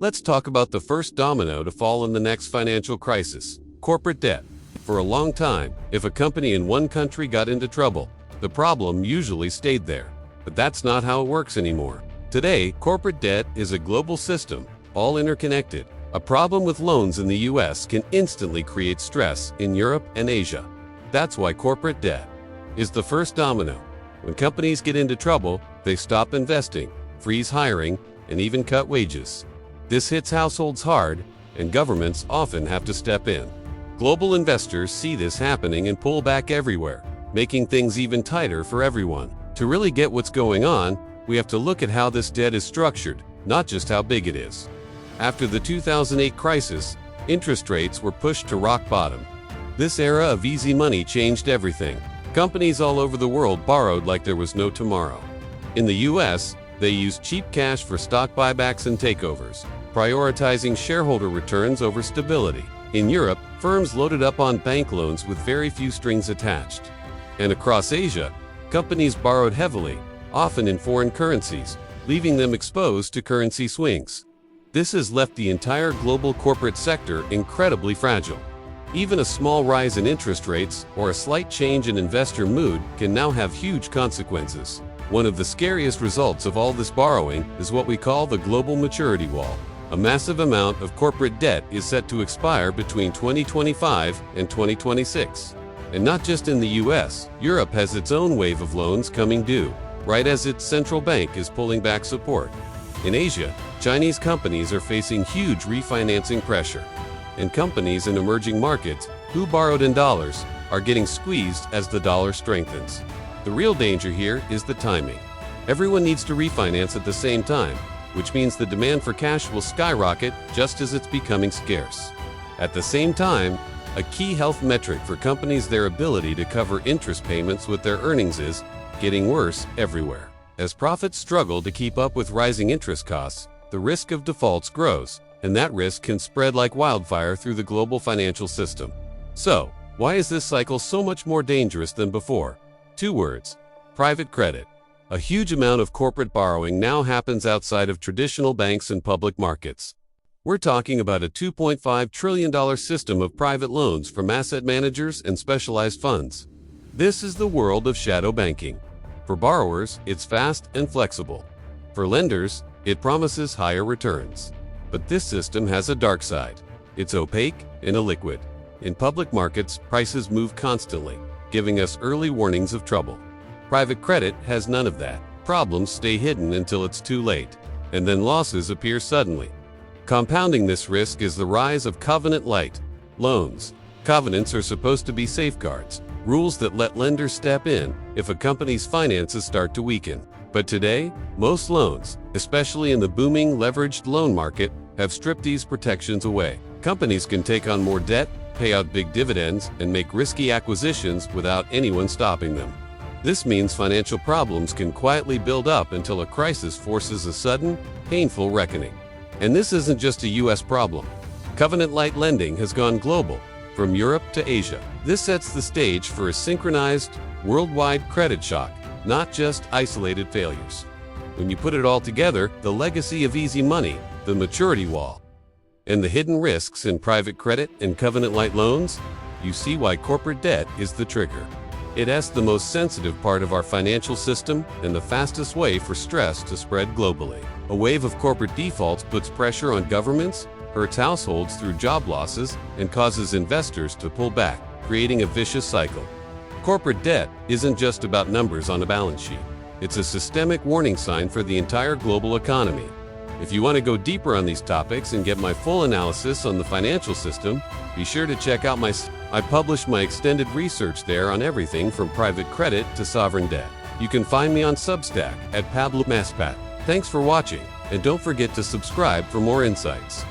Let's talk about the first domino to fall in the next financial crisis: corporate debt. For a long time, if a company in one country got into trouble, the problem usually stayed there. But that's not how it works anymore. Today, corporate debt is a global system, all interconnected. A problem with loans in the US can instantly create stress in Europe and Asia. That's why corporate debt is the first domino. When companies get into trouble, they stop investing, freeze hiring, and even cut wages. This hits households hard, and governments often have to step in. Global investors see this happening and pull back everywhere, making things even tighter for everyone. To really get what's going on, we have to look at how this debt is structured, not just how big it is. After the 2008 crisis, interest rates were pushed to rock bottom. This era of easy money changed everything. Companies all over the world borrowed like there was no tomorrow. In the US, they used cheap cash for stock buybacks and takeovers, prioritizing shareholder returns over stability. In Europe, firms loaded up on bank loans with very few strings attached. And across Asia, companies borrowed heavily, often in foreign currencies, leaving them exposed to currency swings. This has left the entire global corporate sector incredibly fragile. Even a small rise in interest rates or a slight change in investor mood can now have huge consequences. One of the scariest results of all this borrowing is what we call the global maturity wall. A massive amount of corporate debt is set to expire between 2025 and 2026. And not just in the US, Europe has its own wave of loans coming due, right as its central bank is pulling back support. In Asia, Chinese companies are facing huge refinancing pressure, and companies in emerging markets who borrowed in dollars are getting squeezed as the dollar strengthens. The real danger here is the timing. Everyone needs to refinance at the same time, which means the demand for cash will skyrocket just as it's becoming scarce. At the same time, a key health metric for companies, their ability to cover interest payments with their earnings, is getting worse everywhere. As profits struggle to keep up with rising interest costs, the risk of defaults grows, and that risk can spread like wildfire through the global financial system. So, why is this cycle so much more dangerous than before? 2 words: private credit. A huge amount of corporate borrowing now happens outside of traditional banks and public markets. We're talking about a $2.5 trillion system of private loans from asset managers and specialized funds. This is the world of shadow banking. For borrowers, it's fast and flexible. For lenders, it promises higher returns. But this system has a dark side. It's opaque and illiquid. In public markets, prices move constantly, giving us early warnings of trouble. Private credit has none of that. Problems stay hidden until it's too late, and then losses appear suddenly. Compounding this risk is the rise of covenant-light loans. Covenants are supposed to be safeguards, rules that let lenders step in if a company's finances start to weaken. But today, most loans, especially in the booming leveraged loan market, have stripped these protections away. Companies can take on more debt, pay out big dividends, and make risky acquisitions without anyone stopping them. This means financial problems can quietly build up until a crisis forces a sudden, painful reckoning. And this isn't just a US problem. Covenant-light lending has gone global, from Europe to Asia. This sets the stage for a synchronized, worldwide credit shock, not just isolated failures. When you put it all together, the legacy of easy money, the maturity wall, and the hidden risks in private credit and covenant-light loans, you see why corporate debt is the trigger. It's the most sensitive part of our financial system and the fastest way for stress to spread globally. A wave of corporate defaults puts pressure on governments, hurts households through job losses, and causes investors to pull back, creating a vicious cycle. Corporate debt isn't just about numbers on a balance sheet. It's a systemic warning sign for the entire global economy. If you want to go deeper on these topics and get my full analysis on the financial system, be sure to check out I publish my extended research there on everything from private credit to sovereign debt. You can find me on Substack at Pablo Maspat. Thanks for watching, and don't forget to subscribe for more insights.